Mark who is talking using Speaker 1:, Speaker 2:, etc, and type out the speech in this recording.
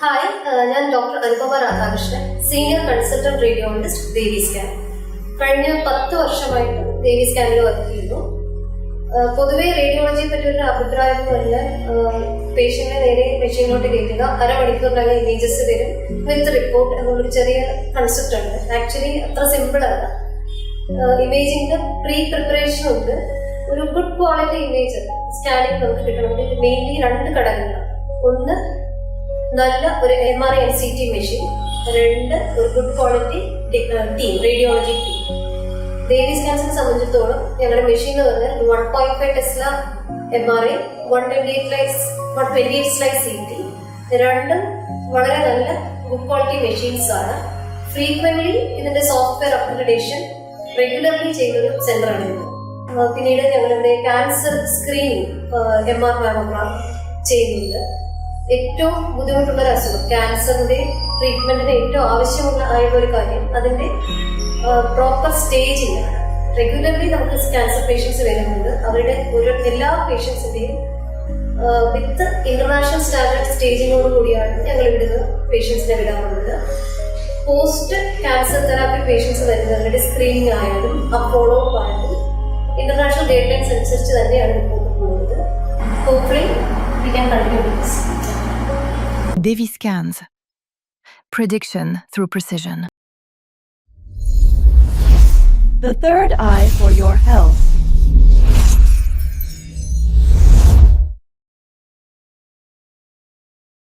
Speaker 1: Hi, ഞാൻ doctor Anupama Radhakrishnan, senior consultant radiologist Devi scan. കഴിഞ്ഞ 10 വർഷമായിട്ട് ദേവി സ്കാനിൽ വർക്ക് ചെയ്യുന്നു. പൊതുവെ റേഡിയോളജിയെ പറ്റി ഒരു അഭിപ്രായം എന്ന് പറഞ്ഞാൽ പേഷ്യന്റിനെ നേരെ മെഷീനിലോട്ട് കയറ്റുക, അരമണിക്കൂറിനകം ഇമേജസ് വരും വിത്ത് റിപ്പോർട്ട് എന്നുള്ളൊരു ചെറിയ കൺസെപ്റ്റ് ഉണ്ട്. ആക്ച്വലി അത്ര സിമ്പിൾ അല്ല. ഇമേജിന്റെ പ്രീ പ്രിപ്പറേഷൻ ഉണ്ട്. ഒരു ഗുഡ് ക്വാളിറ്റി ഇമേജ് സ്കാനിങ് നമുക്ക് കിട്ടണമെങ്കിൽ മെയിൻലി 2 ഘടകങ്ങളാണ്. ഒന്ന്, നല്ല ഒരു MRI NCT മെഷീൻ. 2, ഒരു good quality team, radiology team. Devi സ്കാൻസിനെ സംബന്ധിച്ചിടത്തോളം ഞങ്ങളുടെ മെഷീൻ എന്ന് പറഞ്ഞാൽ 1.5 ടെസ്ല MRI, 128 സ്ലൈസ് CT. രണ്ടും വളരെ നല്ല ഗുഡ് ക്വാളിറ്റി മെഷീൻസ് ആണ്. ഫ്രീക്വന്റ്ലി ഇതിന്റെ സോഫ്റ്റ്വെയർ അപ്ഗ്രഡേഷൻ റെഗുലർലി ചെയ്യുന്നൊരു സെന്ററാണ് ഇത്. പിന്നീട് ഞങ്ങളുടെ ക്യാൻസർ സ്ക്രീനിങ് MR മാമോഗ്രാം ചെയ്യുന്നുണ്ട്. ഏറ്റവും ബുദ്ധിമുട്ടുള്ള ഒരു അസുഖം, ക്യാൻസറിന്റെ ട്രീറ്റ്മെന്റിന് ഏറ്റവും ആവശ്യമുള്ള ഒരു കാര്യം അതിന്റെ പ്രോപ്പർ സ്റ്റേജിംഗ് ആണ്. റെഗുലർലി നമുക്ക് ക്യാൻസർ പേഷ്യൻസ് വരുന്നുണ്ട്. അവരുടെ എല്ലാ പേഷ്യൻസിന്റെയും വിത്ത് ഇന്റർനാഷണൽ സ്റ്റാൻഡേർഡ് സ്റ്റേജിങ്ങോട് കൂടിയാണ് ഞങ്ങൾ ഇവിടുന്ന് പേഷ്യൻസിനെ വിടാറുള്ളത്. പോസ്റ്റ് ക്യാൻസർ തെറാപ്പി പേഷ്യൻസ് വരുന്നവരുടെ സ്ക്രീനിങ് ആയാലും അപ്പോളോ ആയാലും ഇന്റർനാഷണൽ ഗൈഡ് ലൈൻസ് അനുസരിച്ച് തന്നെയാണ് മുമ്പോട്ട് പോകുന്നത്. Hopefully we can continue with this.
Speaker 2: Devi Scans. Prediction through precision.
Speaker 3: The third eye for your health.